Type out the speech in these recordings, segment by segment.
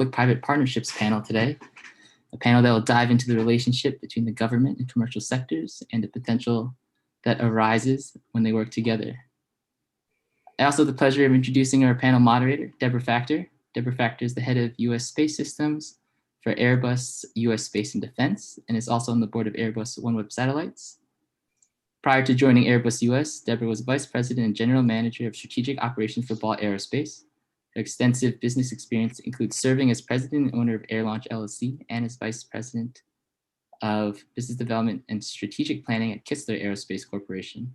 Public-Private Partnerships panel today, a panel that will dive into the relationship between the government and commercial sectors and the potential that arises when they work together. I also have the pleasure of introducing our panel moderator, Debra Facktor. Debra Facktor is the head of U.S. Space Systems for Airbus U.S. Space and Defense, and is also on the board of Airbus OneWeb Satellites. Prior to joining Airbus US, Debra was Vice President and General Manager of Strategic Operations for Ball Aerospace. Her extensive business experience includes serving as President and owner of Air Launch LLC and as Vice President of Business Development and Strategic Planning at Kistler Aerospace Corporation.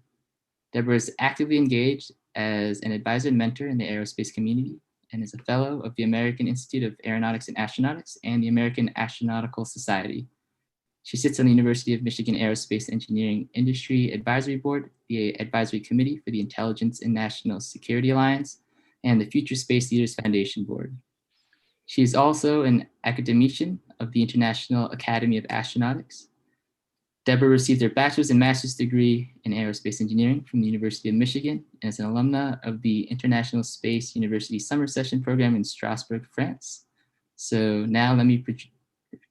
Debra is actively engaged as an advisor and mentor in the aerospace community and is a fellow of the American Institute of Aeronautics and Astronautics and the American Astronautical Society. She sits on the University of Michigan Aerospace Engineering Industry Advisory Board, the Advisory Committee for the Intelligence and National Security Alliance, and the Future Space Leaders Foundation Board. She is also an academician of the International Academy of Astronautics. Debra received her bachelor's and master's degree in aerospace engineering from the University of Michigan and is an alumna of the International Space University Summer Session Program in Strasbourg, France. So now let me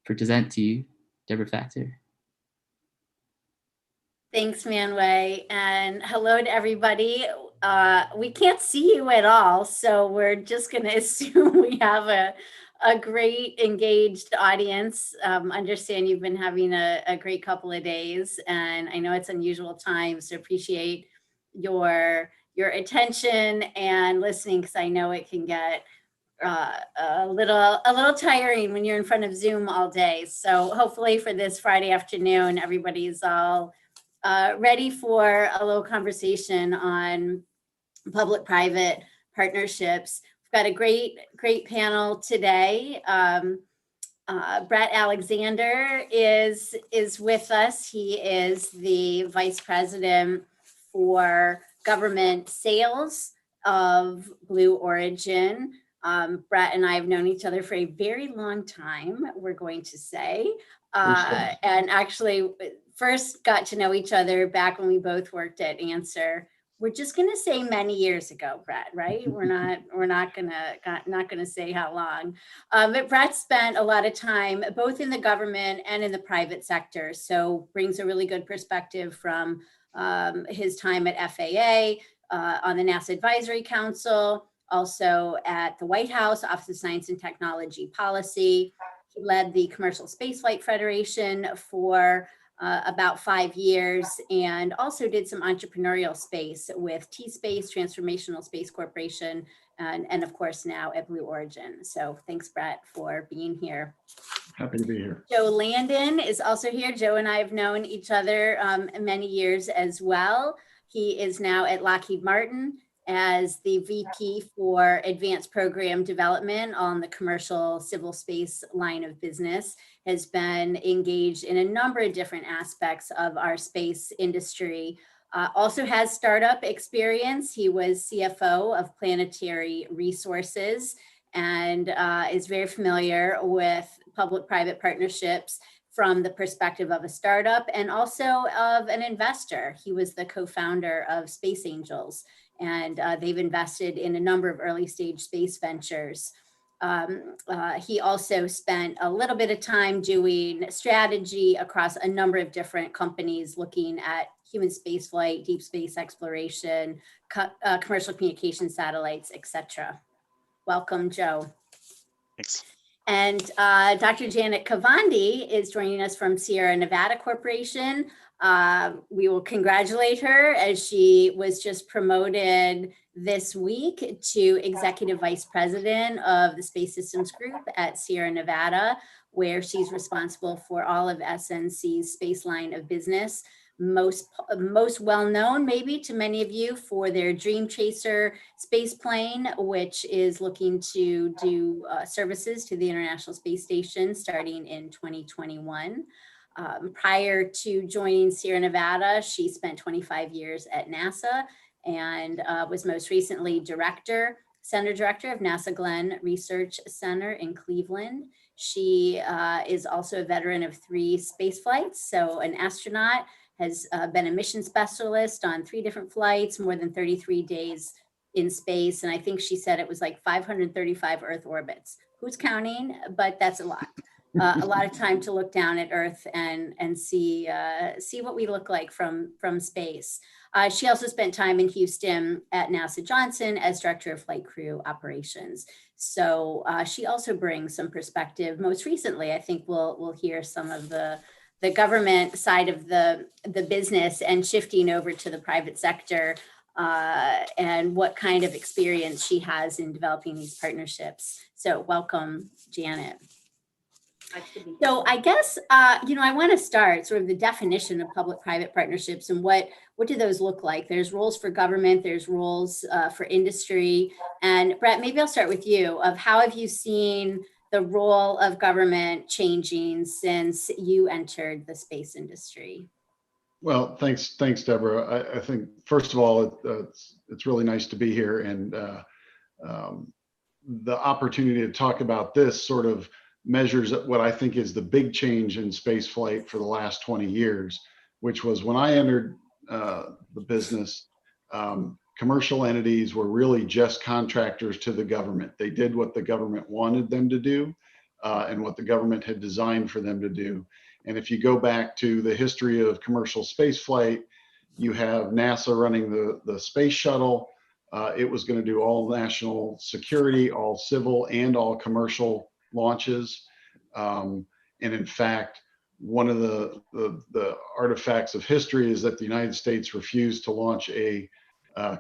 present to you Debra Facktor. Thanks, Manway, and hello to everybody. We can't see you at all, so we're just going to assume we have a great engaged audience. Understand you've been having a great couple of days, and I know it's unusual times, so appreciate your attention and listening, because I know it can get a little tiring when you're in front of Zoom all day. So hopefully for this Friday afternoon, everybody's all ready for a little conversation on public-private partnerships. We've got a great panel today. Brett Alexander is with us. He is the Vice President for Government Sales of Blue Origin. Brett and I have known each other for a very long time, we're going to say, and actually first got to know each other back when we both worked at Answer. We're just going to say many years ago, Brett, right? We're not gonna say how long. But Brett spent a lot of time both in the government and in the private sector, so brings a really good perspective from his time at FAA, on the NASA Advisory Council, also at the White House, Office of Science and Technology Policy. He led the Commercial Spaceflight Federation for about 5 years, and also did some entrepreneurial space with T-Space, Transformational Space Corporation, and of course now at Blue Origin. So thanks, Brett, for being here. Happy to be here. Joe Landon is also here. Joe and I have known each other many years as well. He is now at Lockheed Martin as the VP for Advanced Program Development on the commercial civil space line of business, has been engaged in a number of different aspects of our space industry. Also has startup experience. He was CFO of Planetary Resources and is very familiar with public-private partnerships from the perspective of a startup and also of an investor. He was the co-founder of Space Angels, and they've invested in a number of early stage space ventures. He also spent a little bit of time doing strategy across a number of different companies looking at human spaceflight, deep space exploration, commercial communication satellites, etc. Welcome, Joe. Thanks. And Dr. Janet Kavandi is joining us from Sierra Nevada Corporation. We will congratulate her as she was just promoted this week to Executive Vice President of the Space Systems Group at Sierra Nevada, where she's responsible for all of SNC's space line of business. Most well known maybe to many of you for their Dream Chaser space plane, which is looking to do services to the International Space Station starting in 2021. Prior to joining Sierra Nevada, she spent 25 years at NASA and was most recently Center Director of NASA Glenn Research Center in Cleveland. She is also a veteran of 3 space flights, so an astronaut, has been a mission specialist on 3 different flights, more than 33 days in space. And I think she said it was like 535 Earth orbits. who's counting, but that's a lot. A lot of time to look down at Earth and see what we look like from space. She also spent time in Houston at NASA Johnson as Director of Flight Crew Operations. So she also brings some perspective. Most recently, I think we'll hear some of the government side of the business and shifting over to the private sector, and what kind of experience she has in developing these partnerships. So welcome, Janet. So I guess, I want to start sort of the definition of public-private partnerships and what do those look like? There's roles for government, there's roles for industry. And Brett, maybe I'll start with you of how have you seen the role of government changing since you entered the space industry? Well, thanks, Debra. I think, first of all, it's really nice to be here, and the opportunity to talk about this sort of measures what I think is the big change in space flight for the last 20 years, which was when I entered the business, commercial entities were really just contractors to the government. They did what the government wanted them to do, and what the government had designed for them to do. And if you go back to the history of commercial space flight, you have NASA running the space shuttle. It was going to do all national security, all civil and all commercial launches. And in fact, one of the artifacts of history is that the United States refused to launch a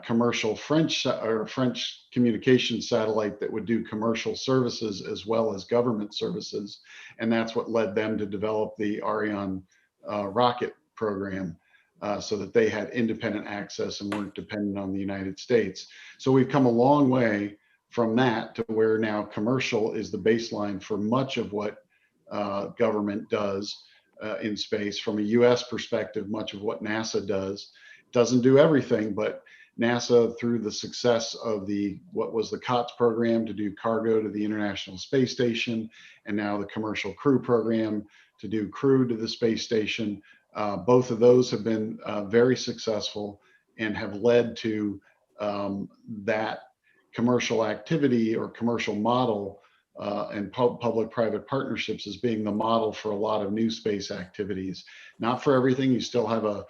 commercial French communication satellite that would do commercial services as well as government services. And that's what led them to develop the Ariane rocket program, so that they had independent access and weren't dependent on the United States. So we've come a long way from that to where now commercial is the baseline for much of what government does in space. From a US perspective, much of what NASA doesn't do everything, but NASA, through the success of what was the COTS program to do cargo to the International Space Station, and now the Commercial Crew Program to do crew to the space station, both of those have been very successful and have led to that commercial activity or commercial model, and public-private partnerships as being the model for a lot of new space activities. Not for everything. You still have a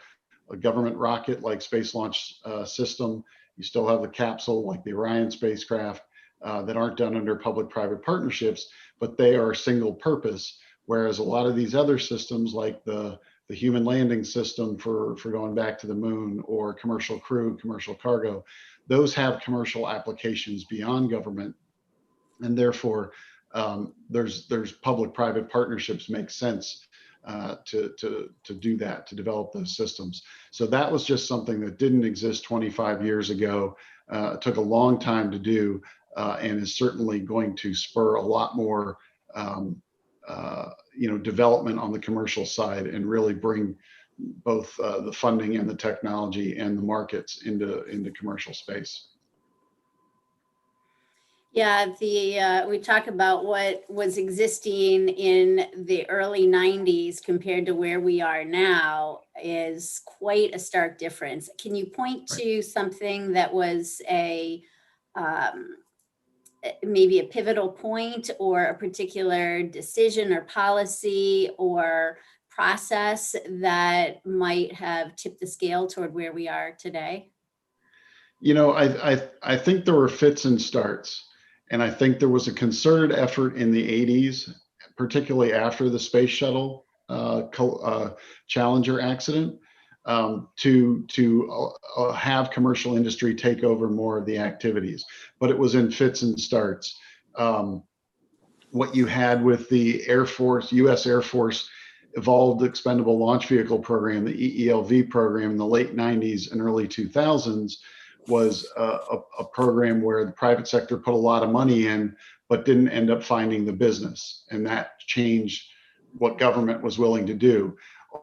government rocket like Space Launch System. You still have the capsule like the Orion spacecraft that aren't done under public-private partnerships, but they are single purpose. Whereas a lot of these other systems like the human landing system for going back to the moon, or commercial crew, commercial cargo, those have commercial applications beyond government. And therefore, there's public-private partnerships make sense to do that, to develop those systems. So that was just something that didn't exist 25 years ago. It took a long time to do, and is certainly going to spur a lot more development on the commercial side, and really bring both the funding and the technology and the markets into commercial space. Yeah, we talk about what was existing in the early 90s compared to where we are now is quite a stark difference. Can you point to something that was maybe a pivotal point, or a particular decision or policy or process that might have tipped the scale toward where we are today? I think there were fits and starts. And I think there was a concerted effort in the 80s, particularly after the space shuttle Challenger accident, to have commercial industry take over more of the activities. But it was in fits and starts. What you had with the Air Force, US Air Force Evolved Expendable Launch Vehicle program, the EELV program in the late 90s and early 2000s, was a program where the private sector put a lot of money in, but didn't end up finding the business. And that changed what government was willing to do.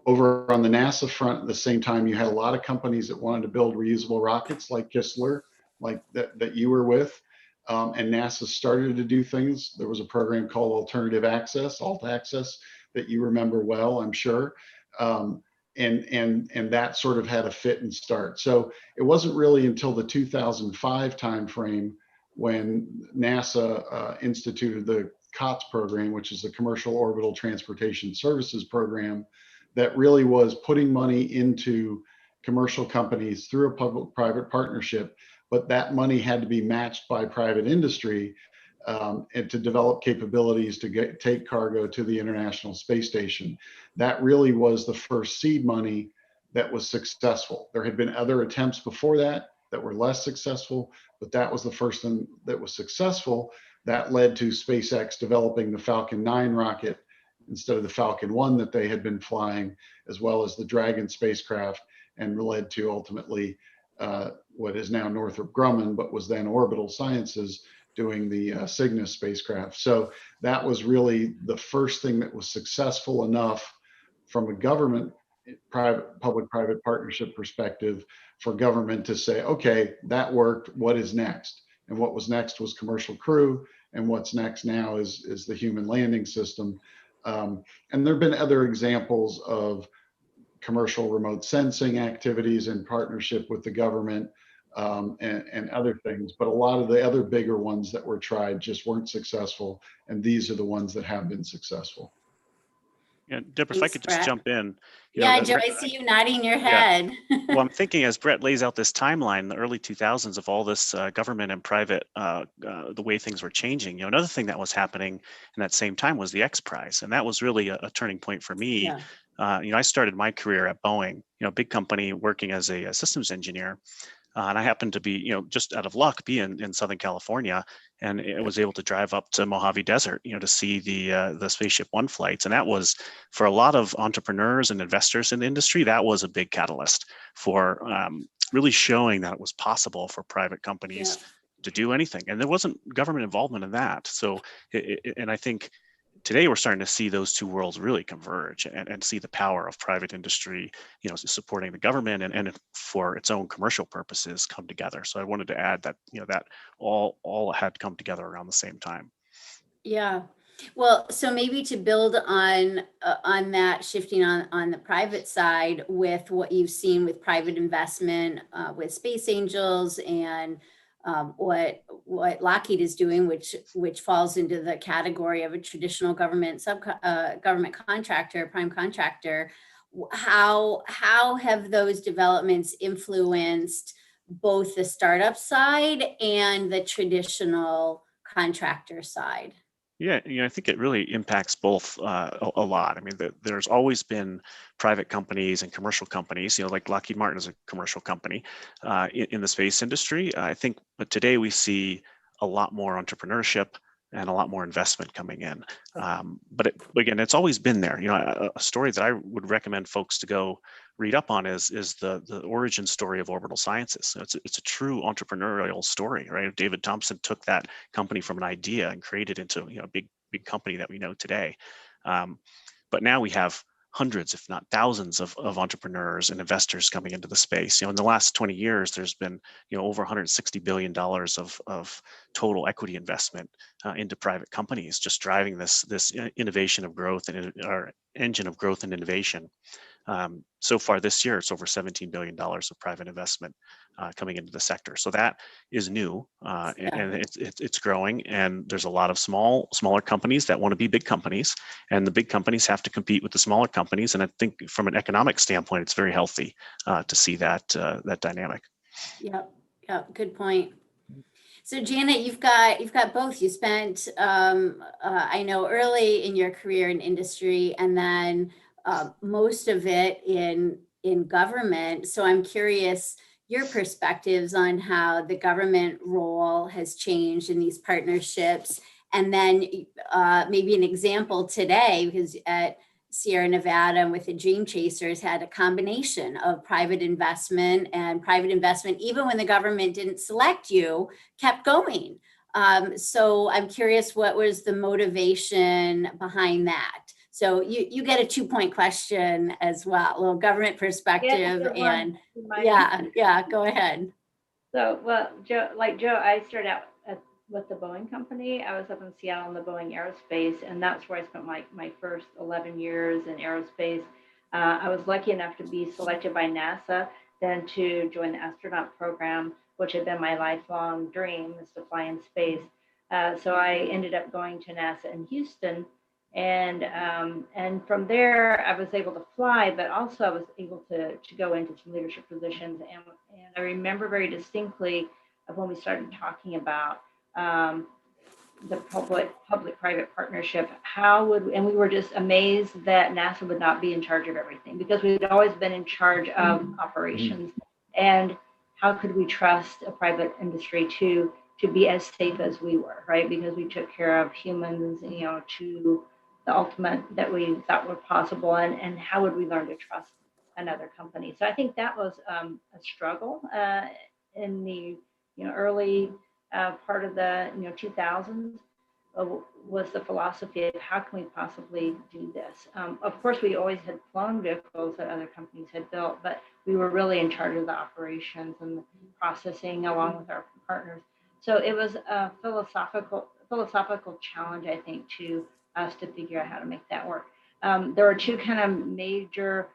Over on the NASA front, at the same time, you had a lot of companies that wanted to build reusable rockets like Kistler, like that you were with. And NASA started to do things. There was a program called Alternative Access, Alt Access, that you remember well, I'm sure. And that sort of had a fit and start. So it wasn't really until the 2005 timeframe when NASA instituted the COTS program, which is the Commercial Orbital Transportation Services program, that really was putting money into commercial companies through a public-private partnership, but that money had to be matched by private industry and to develop capabilities to take cargo to the International Space Station. That really was the first seed money that was successful. There had been other attempts before that were less successful, but that was the first one that was successful. That led to SpaceX developing the Falcon 9 rocket instead of the Falcon 1 that they had been flying, as well as the Dragon spacecraft, and led to ultimately what is now Northrop Grumman, but was then Orbital Sciences, doing the Cygnus spacecraft. So that was really the first thing that was successful enough from a government public-private partnership perspective for government to say, okay, that worked, what is next? And what was next was commercial crew, and what's next now is the human landing system. And there have been other examples of commercial remote sensing activities in partnership with the government, and other things, but a lot of the other bigger ones that were tried just weren't successful, and these are the ones that have been successful. Yeah, Debra, if I could just jump in. Joe, I see you nodding your head. Well, I'm thinking as Brett lays out this timeline, in the early 2000s of all this government and private, the way things were changing. Another thing that was happening in that same time was the X Prize, and that was really a turning point for me. Yeah. I started my career at Boeing, a big company, working as a systems engineer. And I happened to be, just out of luck, be in Southern California, and I was able to drive up to Mojave Desert, to see the Spaceship One flights. And that was, for a lot of entrepreneurs and investors in the industry, that was a big catalyst for really showing that it was possible for private companies to do anything. And there wasn't government involvement in that. So, and I think today we're starting to see those two worlds really converge, and see the power of private industry, supporting the government and for its own commercial purposes come together. So I wanted to add that, that all had come together around the same time. Yeah. Well, so maybe to build on that, shifting on the private side with what you've seen with private investment with Space Angels, and what Lockheed is doing, which falls into the category of a traditional government government contractor, prime contractor. How have those developments influenced both the startup side and the traditional contractor side? Yeah, I think it really impacts both a lot. I mean, there's always been private companies and commercial companies, like Lockheed Martin is a commercial company in the space industry. I think, but today we see a lot more entrepreneurship and a lot more investment coming in. But again, it's always been there. A story that I would recommend folks to go read up on is the origin story of Orbital Sciences. So it's a true entrepreneurial story, right? David Thompson took that company from an idea and created it into a big company that we know today. But now we have hundreds, if not thousands, of entrepreneurs and investors coming into the space. In the last 20 years, there's been over $160 billion of total equity investment into private companies, just driving this innovation of growth and our engine of growth and innovation. So far this year, it's over $17 billion of private investment coming into the sector. So that is new, and it's growing. And there's a lot of smaller companies that want to be big companies, and the big companies have to compete with the smaller companies. And I think from an economic standpoint, it's very healthy to see that dynamic. Yeah, good point. So Janet, you've got both. You spent, I know, early in your career in industry, and then most of it in government. So I'm curious your perspectives on how the government role has changed in these partnerships, and then maybe an example today, because at Sierra Nevada with the Dream Chasers had a combination of private investment, even when the government didn't select you, kept going. So I'm curious, what was the motivation behind that? So you get a 2-point question as well, a little government perspective, and go ahead. So, well, Joe, I started out with the Boeing company. I was up in Seattle in the Boeing Aerospace, and that's where I spent my first 11 years in aerospace. I was lucky enough to be selected by NASA, then to join the astronaut program, which had been my lifelong dream, is to fly in space. So I ended up going to NASA in Houston, and from there I was able to fly, but also I was able to go into some leadership positions. And I remember very distinctly of when we started talking about the public-private partnership. And we were just amazed that NASA would not be in charge of everything, because we'd always been in charge of operations. And how could we trust a private industry to be as safe as we were, right? Because we took care of humans, to the ultimate that we thought were possible. And how would we learn to trust another company? So I think that was a struggle in the early part of the 2000s. Was the philosophy of how can we possibly do this? Of course, we always had flown vehicles that other companies had built, but we were really in charge of the operations and the processing along with our partners. So it was a philosophical challenge, I think, to us to figure out how to make that work. There were two kind of major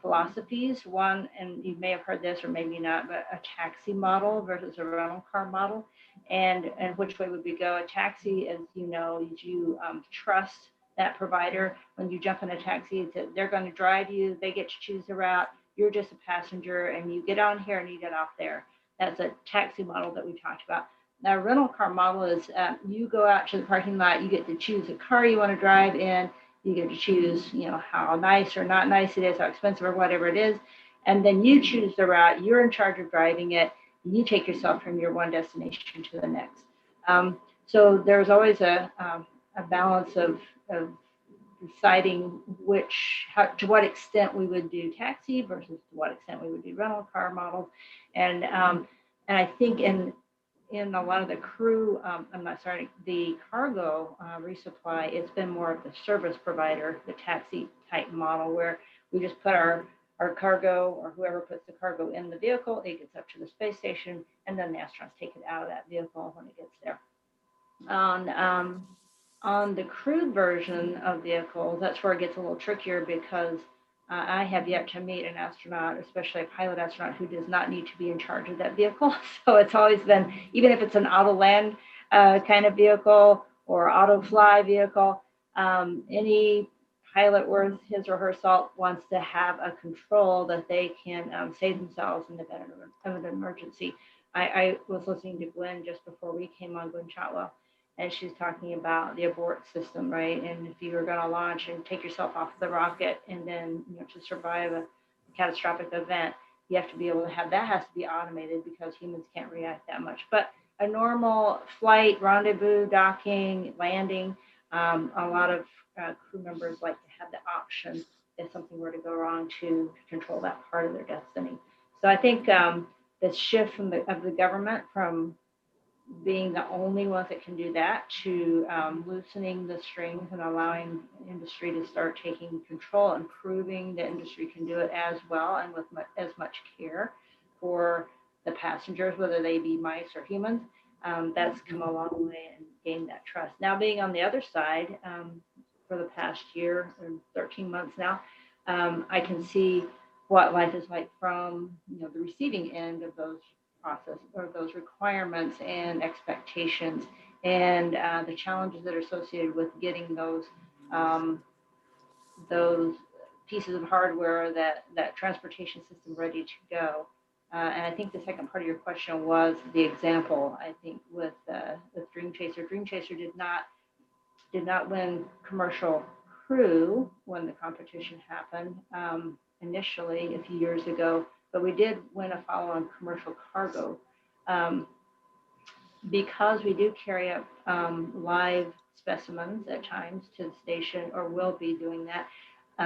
philosophies. One, and you may have heard this or maybe not, but a taxi model versus a rental car model. And which way would we go? A taxi, as you know, you trust that provider. When you jump in a taxi, they're going to drive you. They get to choose the route. You're just a passenger, and you get on here and you get off there. That's a taxi model that we talked about. Now, a rental car model is you go out to the parking lot. You get to choose the car you want to drive in. You get to choose, how nice or not nice it is, how expensive or whatever it is, and then you choose the route. You're in charge of driving it. You take yourself from your one destination to the next. So there's always a balance of deciding to what extent we would do taxi versus to what extent we would do rental car models. And I think in a lot of the crew, the cargo resupply, it's been more of the service provider, the taxi type model, where we just put our cargo, or whoever puts the cargo in the vehicle, it gets up to the space station, and then the astronauts take it out of that vehicle when it gets there. On the crewed version of vehicles, that's where it gets a little trickier, because I have yet to meet an astronaut, especially a pilot astronaut, who does not need to be in charge of that vehicle. So it's always been, even if it's an auto land kind of vehicle or auto fly vehicle, any pilot worth his or her salt wants to have a control that they can save themselves in the event of an emergency. I was listening to Gwen just before we came on, Gwen Shotwell, and she's talking about the abort system, right? And if you were going to launch and take yourself off the rocket, and then to survive a catastrophic event, you have to be able to have that, has to be automated, because humans can't react that much. But a normal flight, rendezvous, docking, landing, a lot of crew members like to have the option, if something were to go wrong, to control that part of their destiny. So I think the shift of the government from being the only ones that can do that to loosening the strings and allowing industry to start taking control and proving the industry can do it as well and with as much care for the passengers, whether they be mice or humans. That's come a long way and gained that trust. Now, being on the other side for the past year or 13 months now, I can see what life is like from the receiving end of those process or those requirements and expectations, and the challenges that are associated with getting those pieces of hardware, that transportation system ready to go. And I think the second part of your question was the example. I think with Dream Chaser did not win commercial crew when the competition happened initially a few years ago, but we did win a follow-on commercial cargo because we do carry up live specimens at times to the station, or will be doing that.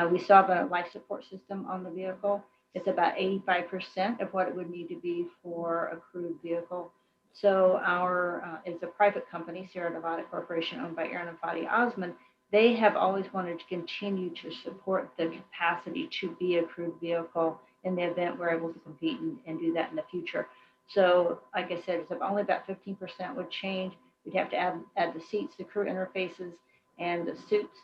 We still have a life support system on the vehicle. It's about 85% of what it would need to be for a crewed vehicle. So it's a private company, Sierra Nevada Corporation, owned by Aaron and Fadi Osman. They have always wanted to continue to support the capacity to be a crewed vehicle in the event we're able to compete and do that in the future. So like I said, it's only about 15% would change. We'd have to add the seats, the crew interfaces, and the suits.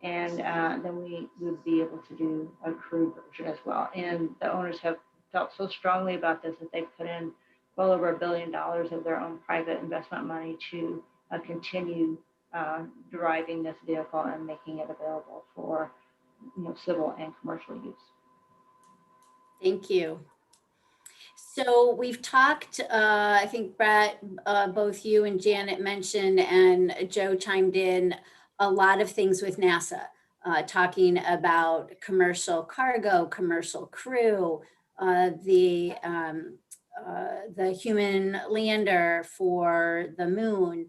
And then we would be able to do a crew version as well. And the owners have felt so strongly about this that they've put in well over $1 billion of their own private investment money to continue deriving this vehicle and making it available for civil and commercial use. Thank you. So we've talked, I think Brett, both you and Janet mentioned, and Joe chimed in, a lot of things with NASA, talking about commercial cargo, commercial crew, the human lander for the moon.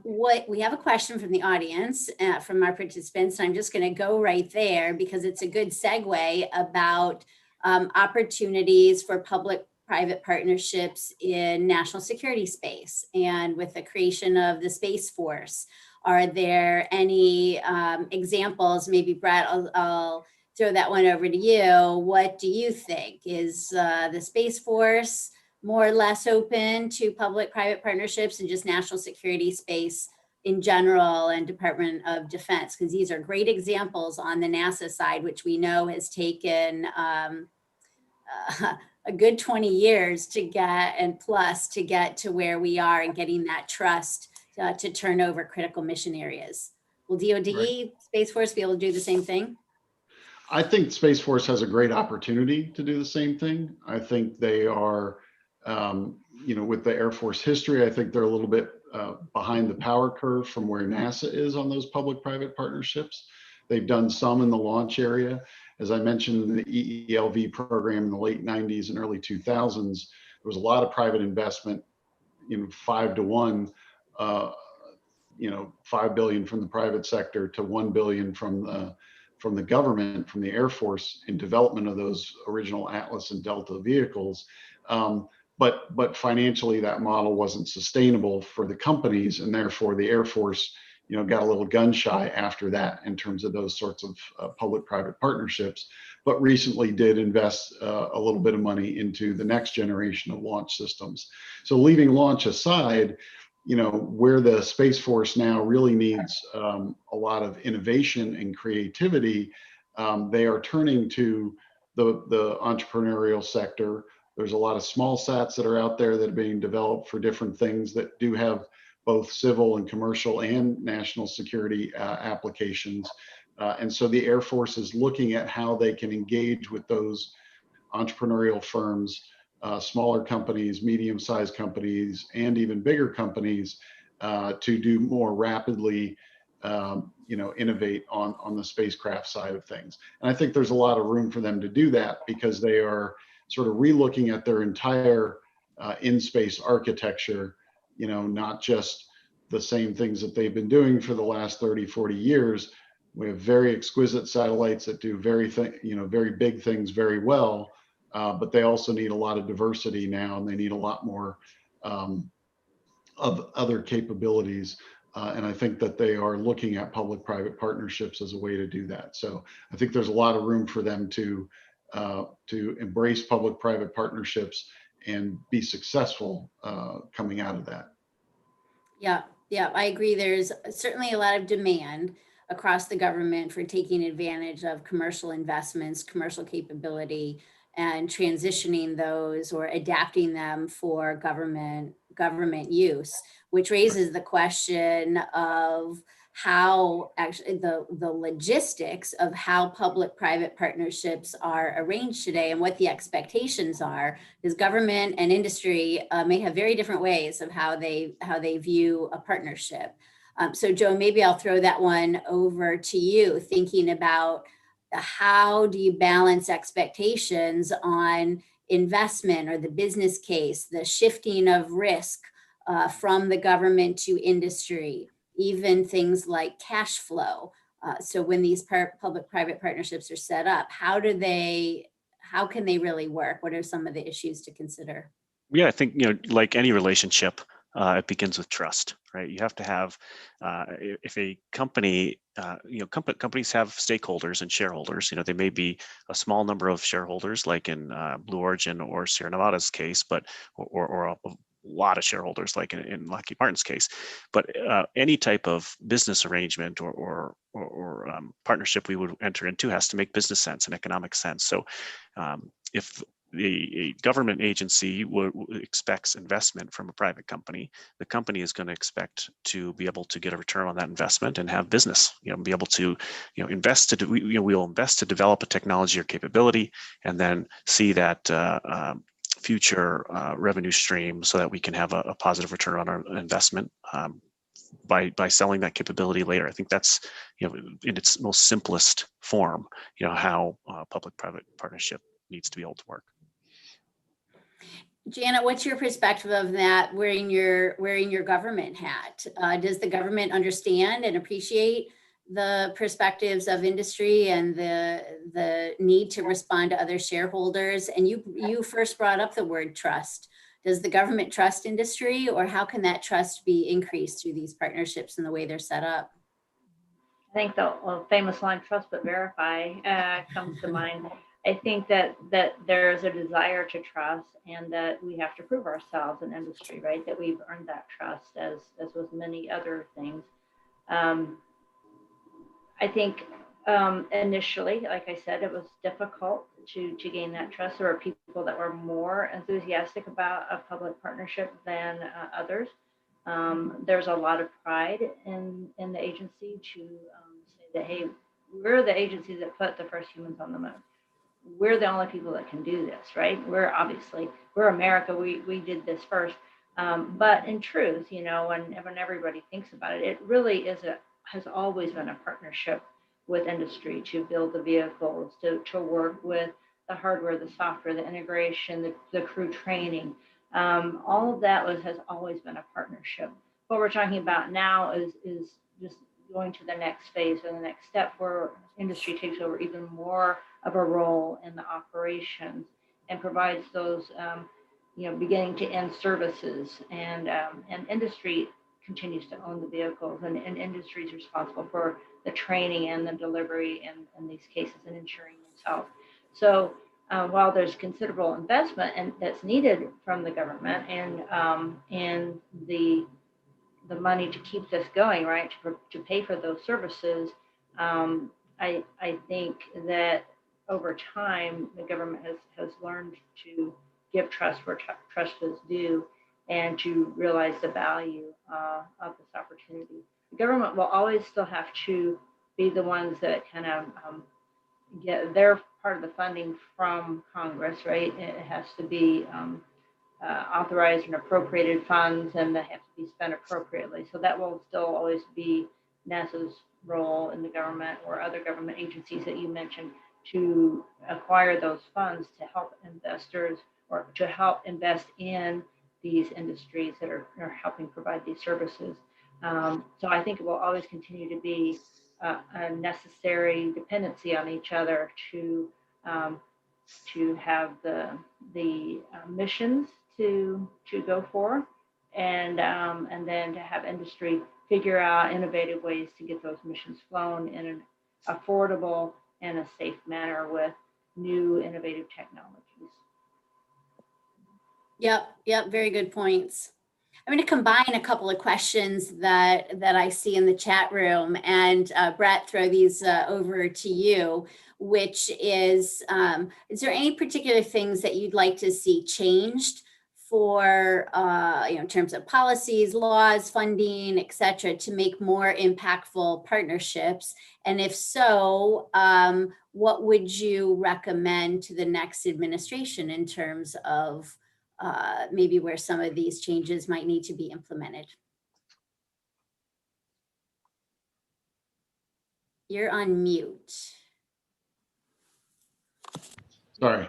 What we have a question from the audience, from our participants, and I'm just going to go right there because it's a good segue about opportunities for public-private partnerships in national security space. And with the creation of the Space Force, are there any examples? Maybe Brett, I'll throw that one over to you. What do you think? Is the Space Force more or less open to public-private partnerships and just national security space in general and Department of Defense? Because these are great examples on the NASA side, which we know has taken a good 20 years to get, and plus to get to where we are and getting that trust to turn over critical mission areas. Will DoD, Right. Space Force be able to do the same thing? I think Space Force has a great opportunity to do the same thing. I think they are, with the Air Force history, I think they're a little bit behind the power curve from where NASA is on those public-private partnerships. They've done some in the launch area. As I mentioned, in the EELV program in the late 90s and early 2000s, there was a lot of private investment, 5 to 1, 5 billion from the private sector to 1 billion from the government, from the Air Force, in development of those original Atlas and Delta vehicles. But financially, that model wasn't sustainable for the companies, and therefore the Air Force, got a little gun shy after that in terms of those sorts of public-private partnerships. But recently did invest a little bit of money into the next generation of launch systems. So leaving launch aside, where the Space Force now really needs a lot of innovation and creativity, they are turning to the entrepreneurial sector. There's a lot of small sats that are out there that are being developed for different things that do have both civil and commercial and national security applications. And so the Air Force is looking at how they can engage with those entrepreneurial firms, smaller companies, medium-sized companies, and even bigger companies to do more rapidly, innovate on the spacecraft side of things. And I think there's a lot of room for them to do that because they are sort of relooking at their entire in-space architecture, not just the same things that they've been doing for the last 30, 40 years. We have very exquisite satellites that do very big things very well. But they also need a lot of diversity now, and they need a lot more of other capabilities. And I think that they are looking at public-private partnerships as a way to do that. So I think there's a lot of room for them to embrace public-private partnerships and be successful coming out of that. Yeah, I agree. There's certainly a lot of demand across the government for taking advantage of commercial investments, commercial capability, and transitioning those or adapting them for government use, which raises the question of how actually the logistics of how public-private partnerships are arranged today and what the expectations are, because government and industry may have very different ways of how they view a partnership. So Joe, maybe I'll throw that one over to you, thinking about how do you balance expectations on investment or the business case, the shifting of risk from the government to industry, even things like cash flow. So when these public-private partnerships are set up, how can they really work? What are some of the issues to consider? Yeah, I think, like any relationship, it begins with trust, right? You have to have, if a company, companies have stakeholders and shareholders. They may be a small number of shareholders, like in Blue Origin or Sierra Nevada's case, but or a lot of shareholders, like in Lockheed Martin's case. But any type of business arrangement or partnership we would enter into has to make business sense and economic sense. So if a government agency expects investment from a private company. The company is going to expect to be able to get a return on that investment and have business, be able to, invest to, we'll invest to develop a technology or capability, and then see that future revenue stream so that we can have a positive return on our investment by selling that capability later. I think that's, in its most simplest form, how public-private partnership needs to be able to work. Janet, what's your perspective of that, wearing your government hat? Does the government understand and appreciate the perspectives of industry and the need to respond to other shareholders? And you first brought up the word trust. Does the government trust industry, or how can that trust be increased through these partnerships and the way they're set up? I think the famous line, trust but verify, comes to mind. I think that there's a desire to trust, and that we have to prove ourselves in industry, right? That we've earned that trust, as with many other things. I think initially, like I said, it was difficult to gain that trust. There were people that were more enthusiastic about a public partnership than others. There's a lot of pride in the agency to say that, hey, we're the agency that put the first humans on the moon. We're the only people that can do this, right? We're America. We did this first. But in truth, when everybody thinks about it, it really has always been a partnership with industry to build the vehicles, to work with the hardware, the software, the integration, the crew training. All of that has always been a partnership. What we're talking about now is just going to the next phase or the next step, where industry takes over even more of a role in the operations and provides those beginning to end services, and industry continues to own the vehicles, and industry is responsible for the training and the delivery in these cases, and ensuring themselves. So while there's considerable investment and that's needed from the government, and the money to keep this going, right, to pay for those services, I think that over time the government has learned to give trust where trust is due, and to realize the value of this opportunity. The government will always still have to be the ones that kind of get their part of the funding from Congress, right? It has to be authorized and appropriated funds, and they have to be spent appropriately. So that will still always be NASA's role in the government, or other government agencies that you mentioned, to acquire those funds to help investors, or to help invest in these industries that are helping provide these services. So I think it will always continue to be a necessary dependency on each other to have the missions to go for, and then to have industry figure out innovative ways to get those missions flown in an affordable and a safe manner with new innovative technologies. Yep, very good points. I'm going to combine a couple of questions that I see in the chat room, and Brett, throw these over to you, which is there any particular things that you'd like to see changed for, in terms of policies, laws, funding, et cetera, to make more impactful partnerships? And if so, what would you recommend to the next administration in terms of maybe where some of these changes might need to be implemented? You're on mute. Sorry.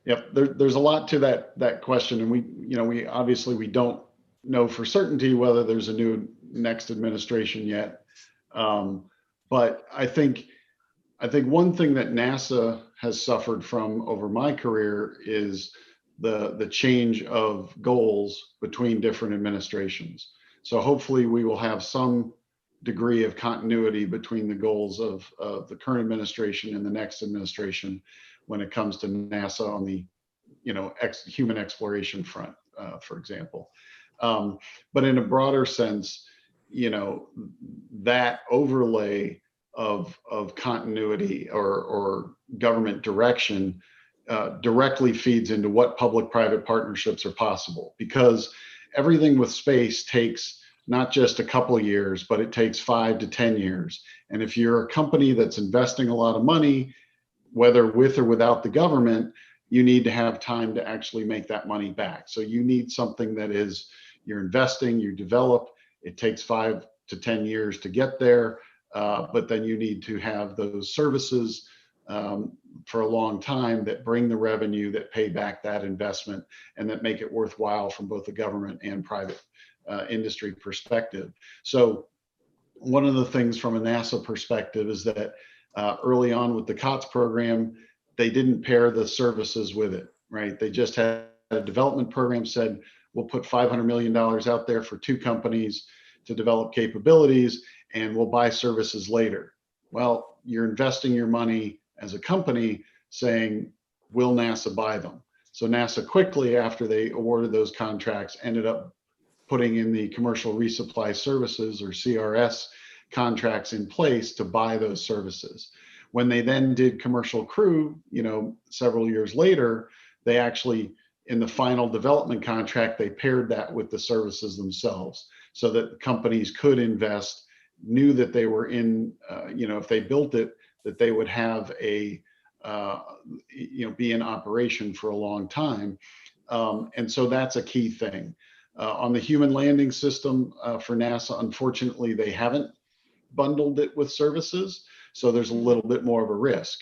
Yep. There's a lot to that question, and we obviously we don't know for certainty whether there's a new next administration yet. But I think one thing that NASA has suffered from over my career is the change of goals between different administrations. So hopefully we will have some degree of continuity between the goals of the current administration and the next administration when it comes to NASA on the human exploration front, for example. But in a broader sense, that overlay of continuity or government direction directly feeds into what public-private partnerships are possible, because everything with space takes not just a couple of years, but it takes 5 to 10 years. And if you're a company that's investing a lot of money, whether with or without the government, you need to have time to actually make that money back. So you need something that is, you're investing, you develop, it takes 5 to 10 years to get there, but then you need to have those services for a long time that bring the revenue, that pay back that investment, and that make it worthwhile from both the government and private industry perspective. So one of the things from a NASA perspective is that early on with the COTS program, they didn't pair the services with it, right? They just had a development program, said, we'll put $500 million out there for 2 companies to develop capabilities, and we'll buy services later. Well, you're investing your money as a company saying, will NASA buy them? So NASA quickly, after they awarded those contracts, ended up putting in the commercial resupply services, or CRS, contracts in place to buy those services. When they then did commercial crew, several years later, they actually, in the final development contract, they paired that with the services themselves, so that companies could invest, knew that they were in, if they built it, that they would have a, be in operation for a long time. And so that's a key thing. On the human landing system for NASA, unfortunately, they haven't bundled it with services. So there's a little bit more of a risk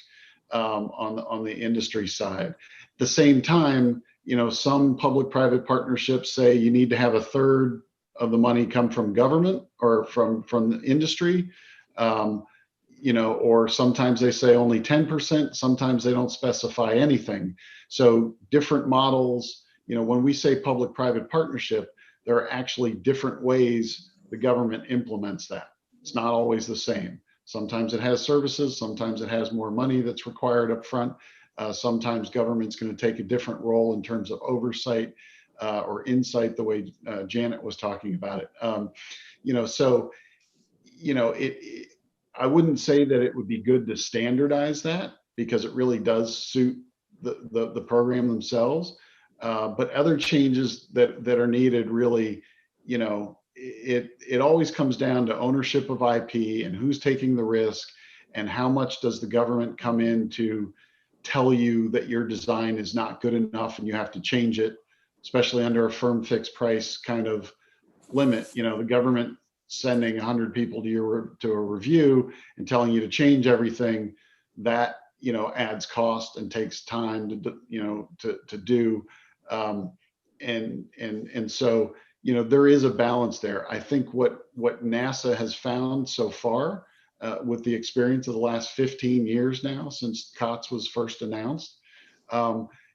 on the industry side. At the same time, some public-private partnerships say you need to have 1/3 of the money come from government or from the industry. Or sometimes they say only 10%, sometimes they don't specify anything. So different models, when we say public-private partnership, there are actually different ways the government implements that. It's not always the same. Sometimes it has services, sometimes it has more money that's required up front. Sometimes government's going to take a different role in terms of oversight or insight, the way Janet was talking about it. I wouldn't say that it would be good to standardize that, because it really does suit the program themselves. But other changes that are needed, really, it always comes down to ownership of IP and who's taking the risk, and how much does the government come in to tell you that your design is not good enough and you have to change it, especially under a firm fixed price kind of limit. The government sending 100 people to a review and telling you to change everything, that adds cost and takes time to do. And so there is a balance there. I think what NASA has found so far, with the experience of the last 15 years now, since COTS was first announced,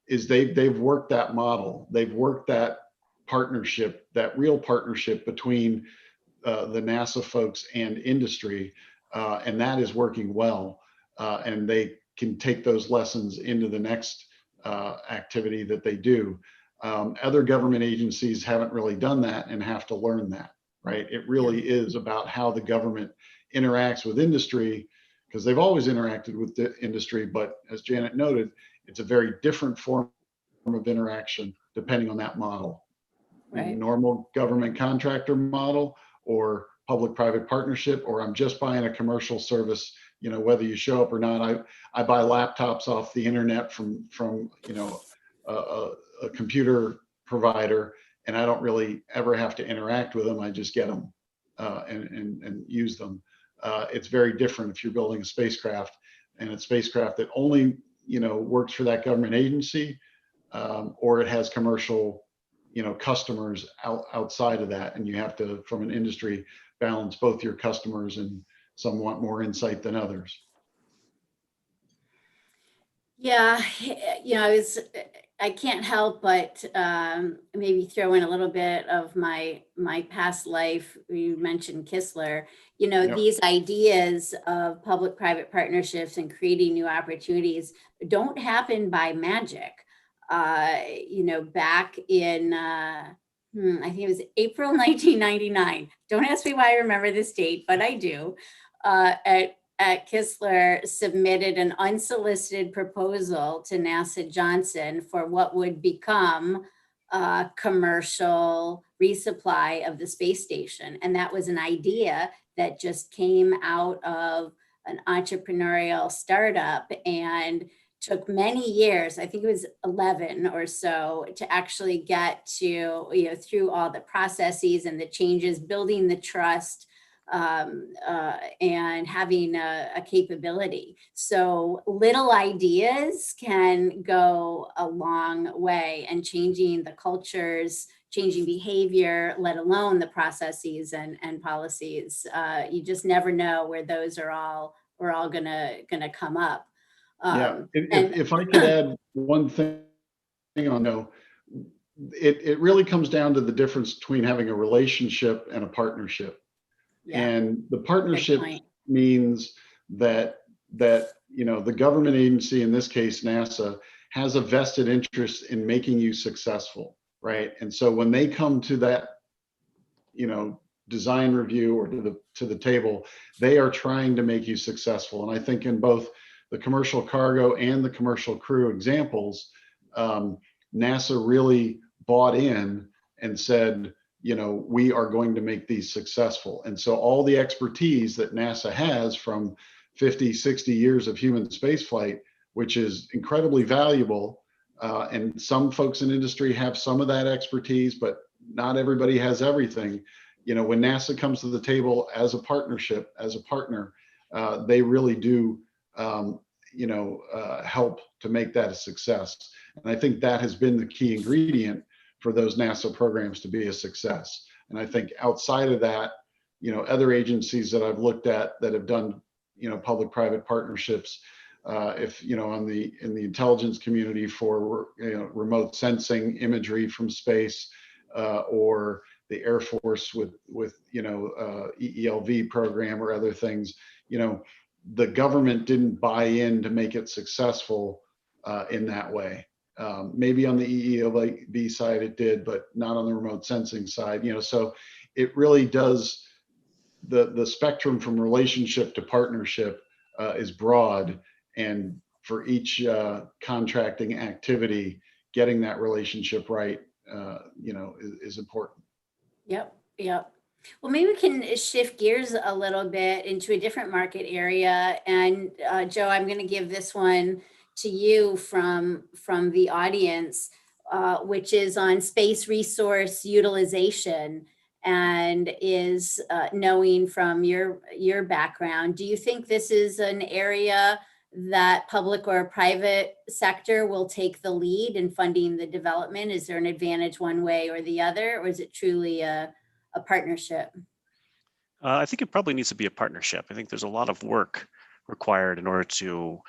is they've worked that model. They've worked that partnership, that real partnership between the NASA folks and industry, and that is working well. And they can take those lessons into the next activity that they do. Other government agencies haven't really done that and have to learn that, right? It really is about how the government interacts with industry, because they've always interacted with the industry, but as Janet noted, it's a very different form of interaction depending on that model. Right. Normal government contractor model, or public-private partnership, or I'm just buying a commercial service, whether you show up or not. I buy laptops off the internet from a computer provider, and I don't really ever have to interact with them. I just get them and use them. It's very different if you're building a spacecraft, and a spacecraft that only works for that government agency, or it has commercial customers outside of that, and you have to, from an industry, balance both your customers, and some want more insight than others. Yeah, I can't help but maybe throw in a little bit of my past life. You mentioned Kistler. Yep. These ideas of public-private partnerships and creating new opportunities don't happen by magic. Back in, I think it was April 1999. Don't ask me why I remember this date, but I do. At at Kistler submitted an unsolicited proposal to NASA Johnson for what would become a commercial resupply of the space station. And that was an idea that just came out of an entrepreneurial startup and took many years, I think it was 11 or so, to actually get to, through all the processes and the changes, building the trust, and having a capability. So little ideas can go a long way, and changing the cultures, changing behavior, let alone the processes and policies. You just never know where those are all gonna come up. Yeah, if I could add one thing on, it really comes down to the difference between having a relationship and a partnership. Yeah, and the partnership means that the government agency, in this case NASA, has a vested interest in making you successful, right? And so when they come to that design review or to the table, they are trying to make you successful. And I think in both the commercial cargo and the commercial crew examples, NASA really bought in and said, we are going to make these successful. And so all the expertise that NASA has from 50, 60 years of human spaceflight, which is incredibly valuable, and some folks in industry have some of that expertise, but not everybody has everything. When NASA comes to the table as a partnership, as a partner, they really do help to make that a success. And I think that has been the key ingredient for those NASA programs to be a success. And I think outside of that, other agencies that I've looked at that have done, public-private partnerships, in the intelligence community for remote sensing imagery from space, or the Air Force with EELV program or other things, the government didn't buy in to make it successful in that way. Maybe on the EELV side it did, but not on the remote sensing side. So it really does, the spectrum from relationship to partnership is broad, and for each contracting activity, getting that relationship right, is important. Yep. Well, maybe we can shift gears a little bit into a different market area. And Joe, I'm going to give this one to you from the audience, which is on space resource utilization, and is knowing from your background, do you think this is an area that public or private sector will take the lead in funding the development? Is there an advantage one way or the other, or is it truly a partnership? I think it probably needs to be a partnership. I think there's a lot of work required in order to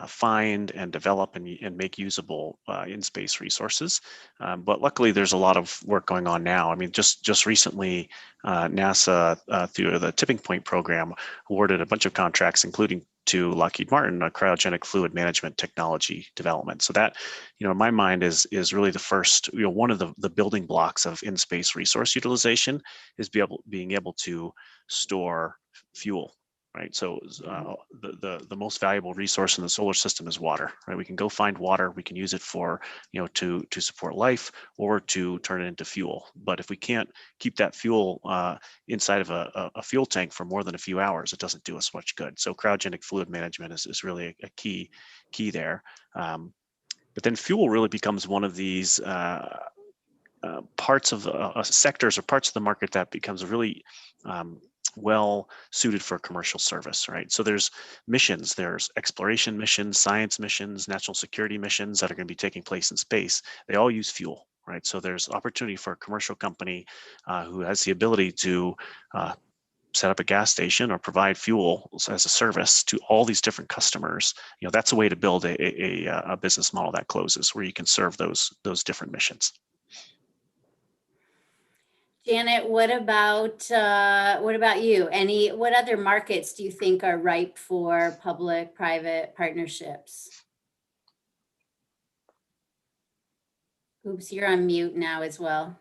find and develop and make usable in-space resources. But luckily, there's a lot of work going on now. I mean, just recently, NASA, through the Tipping Point program, awarded a bunch of contracts, including to Lockheed Martin, a cryogenic fluid management technology development. So that, in my mind, is really the first, one of the building blocks of in-space resource utilization is being able to store fuel. Right, so the most valuable resource in the solar system is water. Right, we can go find water. We can use it for to support life or to turn it into fuel. But if we can't keep that fuel inside of a fuel tank for more than a few hours, it doesn't do us much good. So cryogenic fluid management is really a key there. But then fuel really becomes one of these parts of sectors or parts of the market that becomes really well suited for commercial service, right? So there's missions, there's exploration missions, science missions, national security missions that are going to be taking place in space. They all use fuel, right? So there's opportunity for a commercial company who has the ability to set up a gas station or provide fuel as a service to all these different customers. That's a way to build a business model that closes, where you can serve those different missions. Janet, what about you? What other markets do you think are ripe for public-private partnerships? Oops, you're on mute now as well.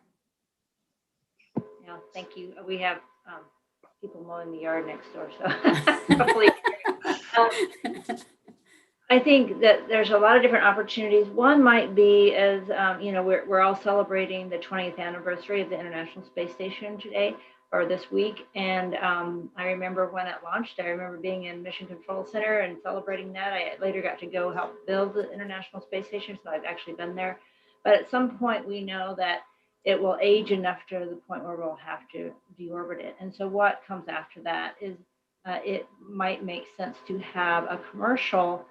Yeah, thank you. We have people mowing the yard next door, so hopefully. I think that there's a lot of different opportunities. One might be as, we're all celebrating the 20th anniversary of the International Space Station today or this week. And I remember when it launched, I remember being in Mission Control Center and celebrating that. I later got to go help build the International Space Station, so I've actually been there. But at some point, we know that it will age enough to the point where we'll have to deorbit it. And so what comes after that is it might make sense to have a commercial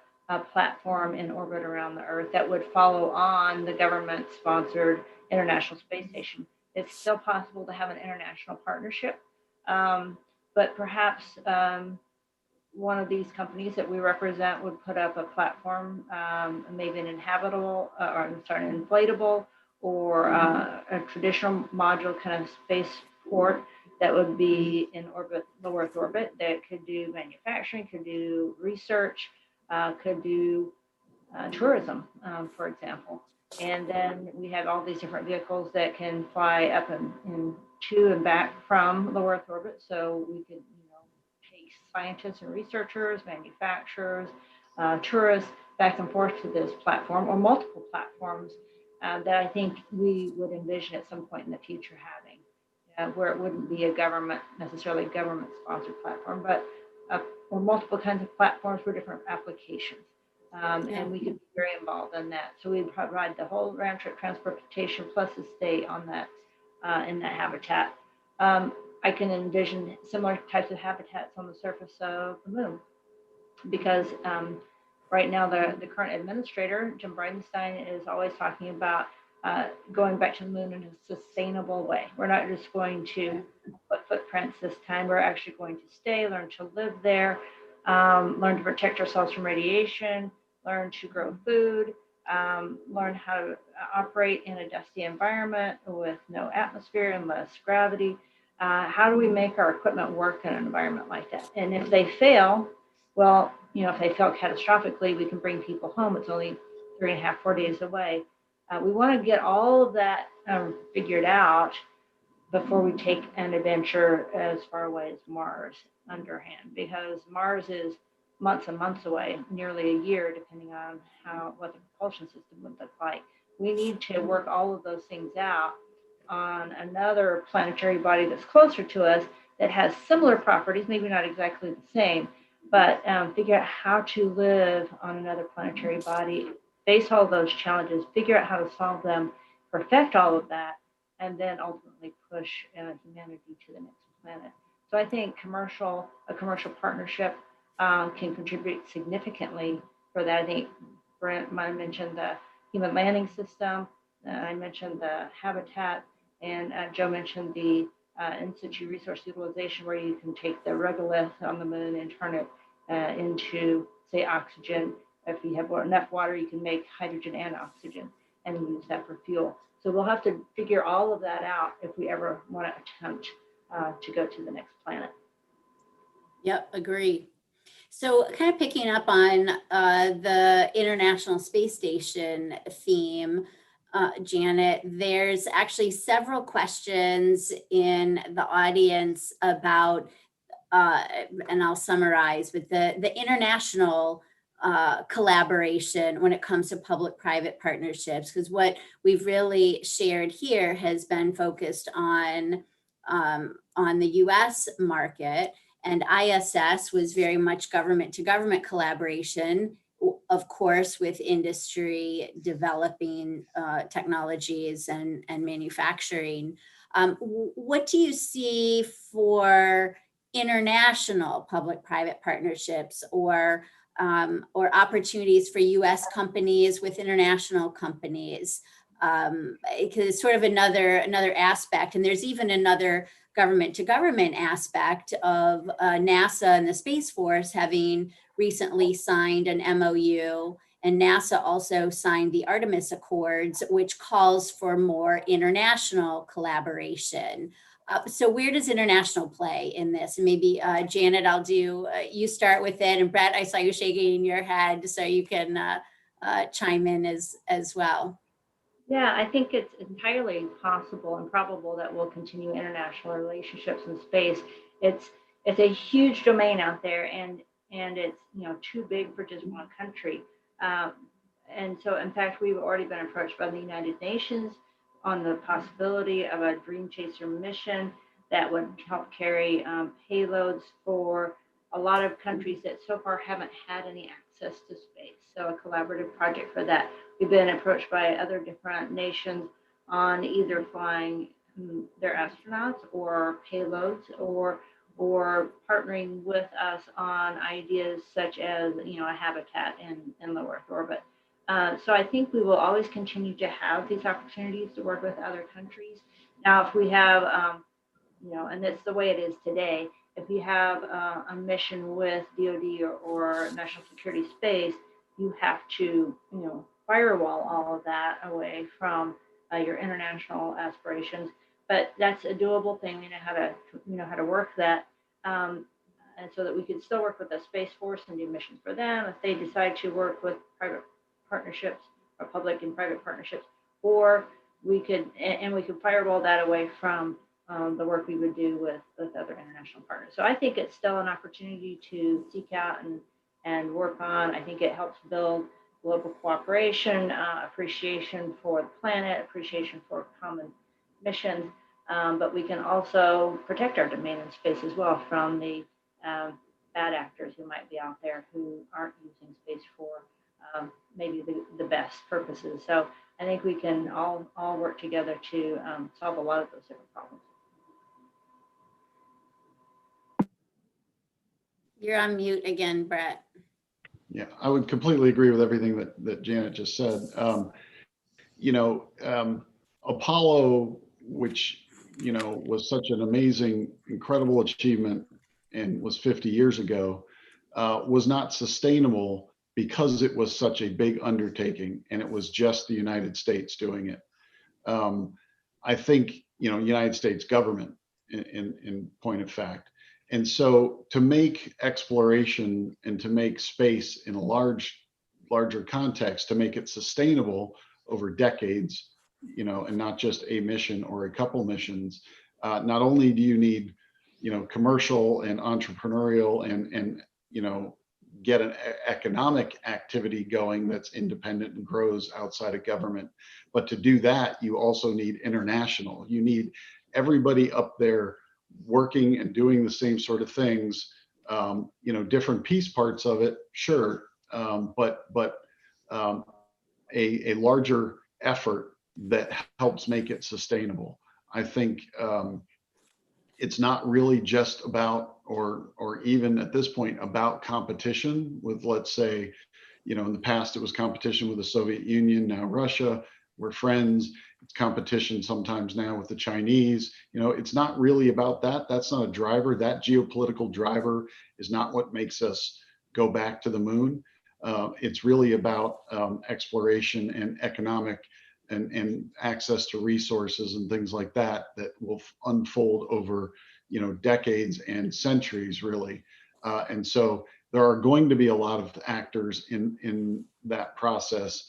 platform in orbit around the Earth that would follow on the government-sponsored International Space Station. It's still possible to have an international partnership, but perhaps one of these companies that we represent would put up a platform, maybe an inhabitable, an inflatable, or a traditional module kind of spaceport that would be in orbit, low Earth orbit, that could do manufacturing, could do research, could do tourism, for example. And then we have all these different vehicles that can fly up and to and back from low Earth orbit. So we could, take scientists and researchers, manufacturers, tourists back and forth to this platform or multiple platforms that I think we would envision at some point in the future having, where it wouldn't be necessarily government-sponsored platform, but or multiple kinds of platforms for different applications. And we could be very involved in that. So we provide the whole round trip transportation plus a stay on that in that habitat. I can envision similar types of habitats on the surface of the moon, because right now the current administrator, Jim Bridenstine, is always talking about going back to the moon in a sustainable way. We're not just going to put footprints this time. We're actually going to stay, learn to live there, learn to protect ourselves from radiation, learn to grow food, learn how to operate in a dusty environment with no atmosphere and less gravity. How do we make our equipment work in an environment like that? And if they fail, well, if they fail catastrophically, we can bring people home. It's only 3.5, 4 days away. We want to get all of that figured out before we take an adventure as far away as Mars underhand, because Mars is months and months away, nearly a year, depending on what the propulsion system would look like. We need to work all of those things out on another planetary body that's closer to us that has similar properties, maybe not exactly the same, but figure out how to live on another planetary body, face all those challenges, figure out how to solve them, perfect all of that, and then ultimately push humanity to the next planet. So I think a commercial partnership can contribute significantly for that. I think Brent might have mentioned the human landing system. I mentioned the habitat, and Joe mentioned the in situ resource utilization, where you can take the regolith on the moon and turn it into, say, oxygen. If you have enough water, you can make hydrogen and oxygen and use that for fuel. So we'll have to figure all of that out if we ever want to attempt to go to the next planet. Yep, agree. So kind of picking up on the International Space Station theme, Janet, there's actually several questions in the audience about, and I'll summarize, with the international collaboration when it comes to public-private partnerships, because what we've really shared here has been focused on the US market, and ISS was very much government-to-government collaboration, of course, with industry developing technologies and manufacturing. What do you see for international public-private partnerships or opportunities for US companies with international companies? Because it's sort of another aspect, and there's even another government-to-government aspect of NASA and the Space Force having recently signed an MOU, and NASA also signed the Artemis Accords, which calls for more international collaboration. So where does international play in this? And maybe Janet, I'll do, you start with it, and Brett, I saw you shaking your head, so you can chime in as well. Yeah, I think it's entirely possible and probable that we'll continue international relationships in space. It's a huge domain out there, and and it's, you know, too big for just one country. And so, in fact, we've already been approached by the United Nations on the possibility of a Dream Chaser mission that would help carry payloads for a lot of countries that so far haven't had any access to space. So a collaborative project for that. We've been approached by other different nations on either flying their astronauts or payloads, or partnering with us on ideas such as, you know, a habitat in low Earth orbit. So I think we will always continue to have these opportunities to work with other countries. Now, if we have, you know, and that's the way it is today, if you have a mission with DoD or National Security Space, you have to, you know, firewall all of that away from your international aspirations. But that's a doable thing. We know how to work that. And so that we can still work with the Space Force and do missions for them if they decide to work with private partnerships or public and private partnerships, or we could firewall that away from the work we would do with other international partners. So I think it's still an opportunity to seek out and work on. I think it helps build global cooperation, appreciation for the planet, appreciation for common missions, but we can also protect our domain in space as well from the bad actors who might be out there who aren't using space for maybe the best purposes. So I think we can all work together to solve a lot of those different problems. You're on mute again, Brett. Yeah, I would completely agree with everything that Janet just said. You know, Apollo, which, you know, was such an amazing, incredible achievement and was 50 years ago, was not sustainable because it was such a big undertaking and it was just the United States doing it. I think, you know, United States government in point of fact. And so to make exploration and to make space in a larger context, to make it sustainable over decades, you know, and not just a mission or a couple missions, not only do you need, you know, commercial and entrepreneurial and you know, get an economic activity going that's independent and grows outside of government, but to do that, you also need international. You need everybody up there working and doing the same sort of things, you know, different piece parts of it, sure, but a larger effort that helps make it sustainable. I think it's not really just about, or even at this point, about competition with, let's say, you know, in the past it was competition with the Soviet Union, now Russia, we're friends. It's competition sometimes now with the Chinese. You know, it's not really about that. That's not a driver. That geopolitical driver is not what makes us go back to the moon. It's really about exploration and economic and access to resources and things like that that will unfold over, you know, decades and centuries, really. And so there are going to be a lot of actors in that process.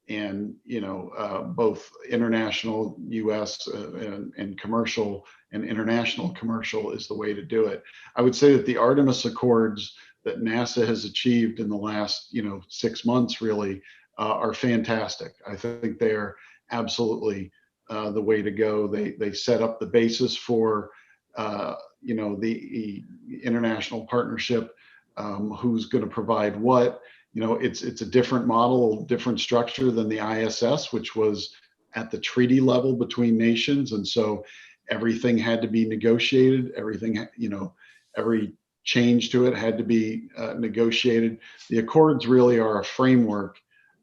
And, you know, both international, US and commercial, and international commercial is the way to do it. I would say that the Artemis Accords that NASA has achieved in the last, you know, 6 months really are fantastic. I think they are absolutely the way to go. They set up the basis for, you know, the international partnership, who's going to provide what. You know, it's a different model, different structure than the ISS, which was at the treaty level between nations. And so everything had to be negotiated. Everything, you know, every change to it had to be negotiated. The Accords really are a framework,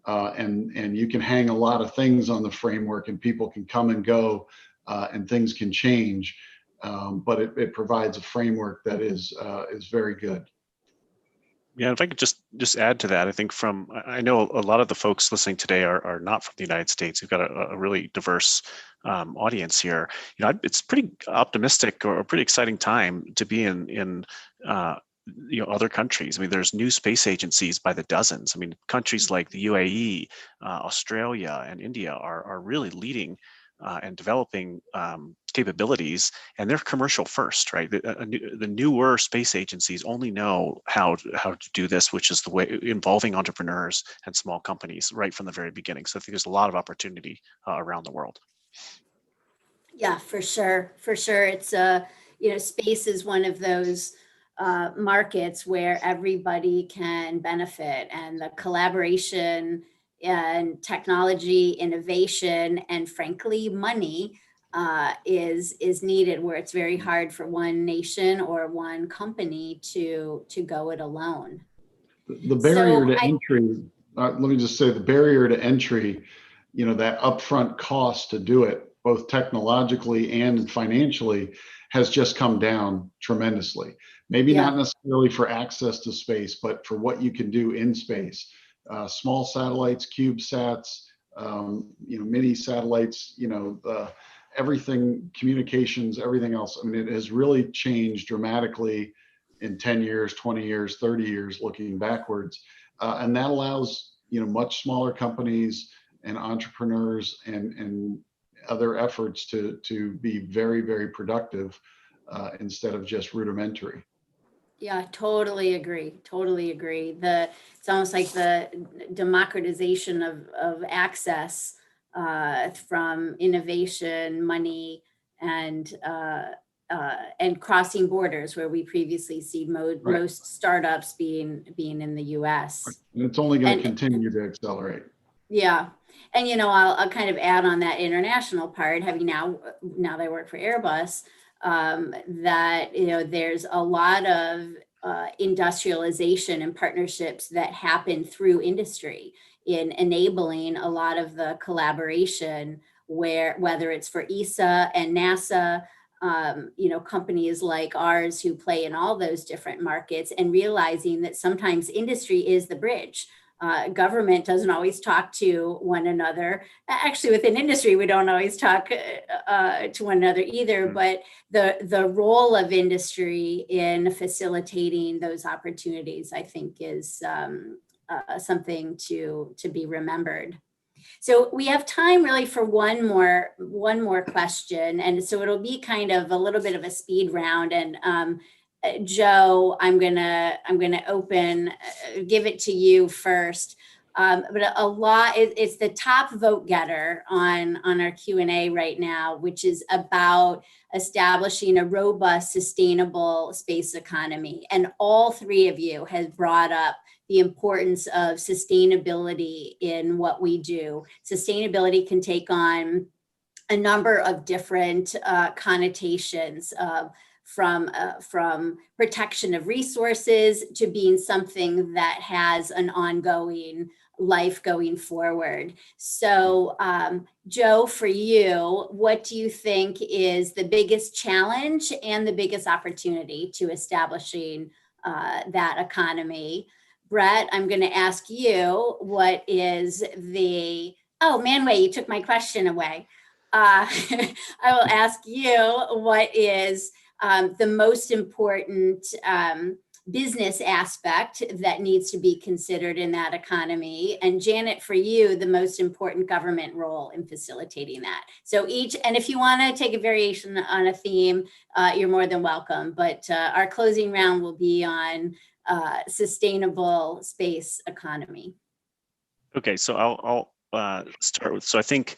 and you can hang a lot of things on the framework, and people can come and go, and things can change. But it provides a framework that is very good. Yeah, if I could just add to that, I think I know a lot of the folks listening today are not from the United States. We've got a really diverse audience here. You know, it's pretty optimistic or a pretty exciting time to be in you know, other countries. I mean, there's new space agencies by the dozens. I mean, countries like the UAE, Australia, and India are really leading and developing capabilities, and they're commercial first, right? The newer space agencies only know how to do this, which is the way involving entrepreneurs and small companies right from the very beginning. So I think there's a lot of opportunity around the world. Yeah, for sure. For sure. It's space is one of those markets where everybody can benefit, and the collaboration and technology innovation and frankly money is needed, where it's very hard for one nation or one company to go it alone. The barrier to entry, let me just say, the barrier to entry, that upfront cost to do it, both technologically and financially, has just come down tremendously. Maybe not necessarily for access to space, but for what you can do in space. Small satellites, CubeSats, mini satellites, everything, communications, everything else. I mean, it has really changed dramatically in 10 years, 20 years, 30 years, looking backwards. And that allows, much smaller companies and entrepreneurs and other efforts to be very, very productive instead of just rudimentary. Yeah, totally agree. Totally agree. It's almost like the democratization of access from innovation, money, and crossing borders, where we previously see most startups being in the U.S. And it's only going to continue to accelerate. Yeah. And, I'll kind of add on that international part, having now that I work for Airbus, that, there's a lot of industrialization and partnerships that happen through industry in enabling a lot of the collaboration, whether it's for ESA and NASA, companies like ours who play in all those different markets, and realizing that sometimes industry is the bridge. Government doesn't always talk to one another. Actually, within industry, we don't always talk to one another either. But the role of industry in facilitating those opportunities, I think, is something to be remembered. So we have time really for one more question, and so it'll be kind of a little bit of a speed round. And Joe, I'm gonna give it to you first. But it's the top vote getter on our Q&A right now, which is about establishing a robust, sustainable space economy. And all three of you have brought up the importance of sustainability in what we do. Sustainability can take on a number of different connotations, from protection of resources to being something that has an ongoing life going forward. So, Joe, for you, what do you think is the biggest challenge and the biggest opportunity to establishing that economy? Brett, I'm going to ask you, what is Manway, you took my question away. I will ask you, what is the most important business aspect that needs to be considered in that economy? And Janet, for you, the most important government role in facilitating that. So and if you want to take a variation on a theme, you're more than welcome. But our closing round will be on sustainable space economy. Okay, so I'll start with, so I think,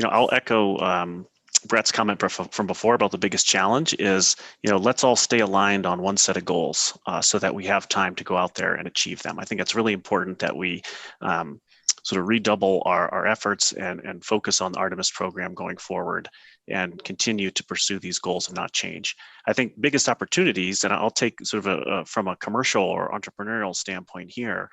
I'll echo Brett's comment from before about the biggest challenge is, let's all stay aligned on one set of goals so that we have time to go out there and achieve them. I think it's really important that we sort of redouble our efforts and focus on the Artemis program going forward and continue to pursue these goals and not change. I think biggest opportunities, and I'll take sort of from a commercial or entrepreneurial standpoint here,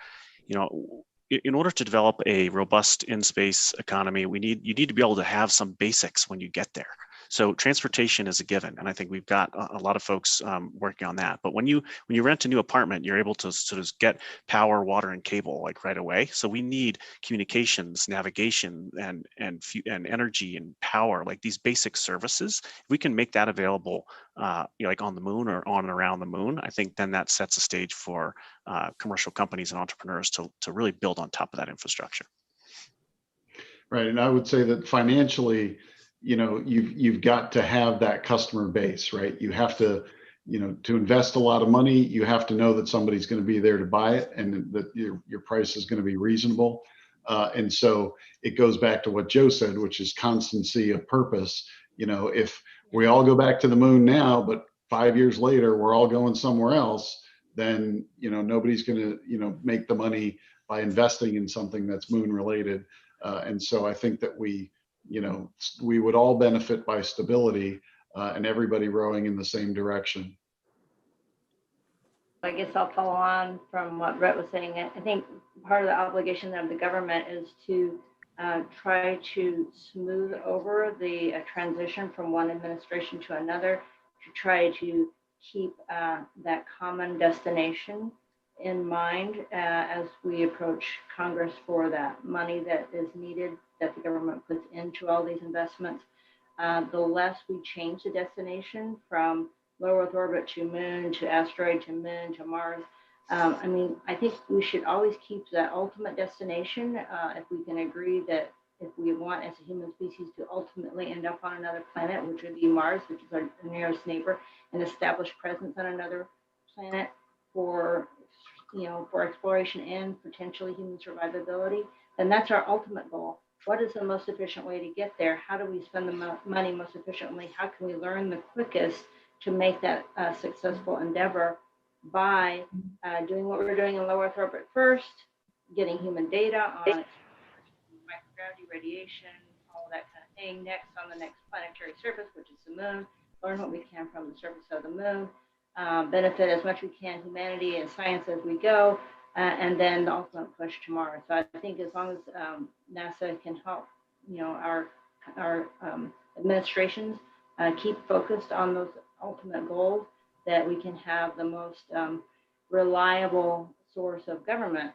in order to develop a robust in-space economy, you need to be able to have some basics when you get there. So transportation is a given, and I think we've got a lot of folks working on that. But when you rent a new apartment, you're able to sort of get power, water, and cable like right away. So we need communications, navigation, and energy and power, like these basic services. If we can make that available, like on the moon or on and around the moon, I think then that sets a stage for commercial companies and entrepreneurs to really build on top of that infrastructure. Right, and I would say that financially, you've got to have that customer base, right? You have to, to invest a lot of money, you have to know that somebody's going to be there to buy it and that your price is going to be reasonable. And so it goes back to what Joe said, which is constancy of purpose. If we all go back to the moon now, but 5 years later, we're all going somewhere else, then, nobody's going to, make the money by investing in something that's moon related. And so I think that we would all benefit by stability and everybody rowing in the same direction. I guess I'll follow on from what Brett was saying. I think part of the obligation of the government is to try to smooth over the transition from one administration to another, to try to keep that common destination in mind as we approach Congress for that money that is needed, that the government puts into all these investments. The less we change the destination from low Earth orbit to moon, to asteroid, to moon, to Mars. I think we should always keep that ultimate destination. If we can agree that if we want as a human species to ultimately end up on another planet, which would be Mars, which is our nearest neighbor, and establish presence on another planet for exploration and potentially human survivability, then that's our ultimate goal. What is the most efficient way to get there? How do we spend the money most efficiently? How can we learn the quickest to make that a successful endeavor by doing what we're doing in low Earth orbit first, getting human data on microgravity, radiation, all that kind of thing. Next, on the next planetary surface, which is the moon, learn what we can from the surface of the moon, benefit as much as we can humanity and science as we go, and then the ultimate push to Mars. So I think as long as NASA can help, our administrations keep focused on those ultimate goals, that we can have the most reliable source of government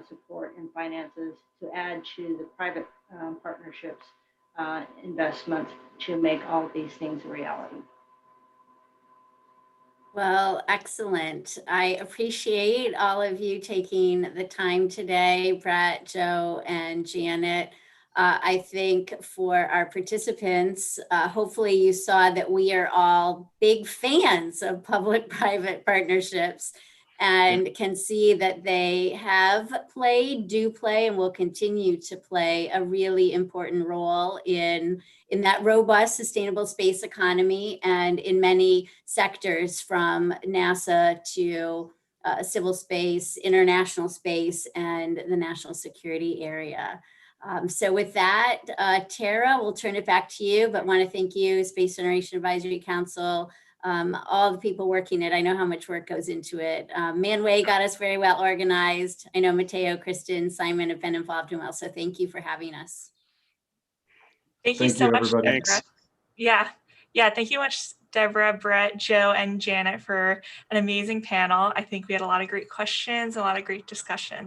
support and finances to add to the private partnerships investments to make all of these things a reality. Well, excellent. I appreciate all of you taking the time today, Brett, Joe, and Janet. I think for our participants, hopefully you saw that we are all big fans of public-private partnerships and can see that they have played, do play, and will continue to play a really important role in that robust, sustainable space economy and in many sectors from NASA to civil space, international space, and the national security area. So with that, Tara, we'll turn it back to you, but want to thank you, Space Generation Advisory Council, all the people working it. I know how much work goes into it. Manway got us very well organized. I know Mateo, Kristen, Simon have been involved in well, so thank you for having us. Thank you so much, everybody. Debra. Thanks. Yeah, thank you much, Debra, Brett, Joe, and Janet for an amazing panel. I think we had a lot of great questions, a lot of great discussion.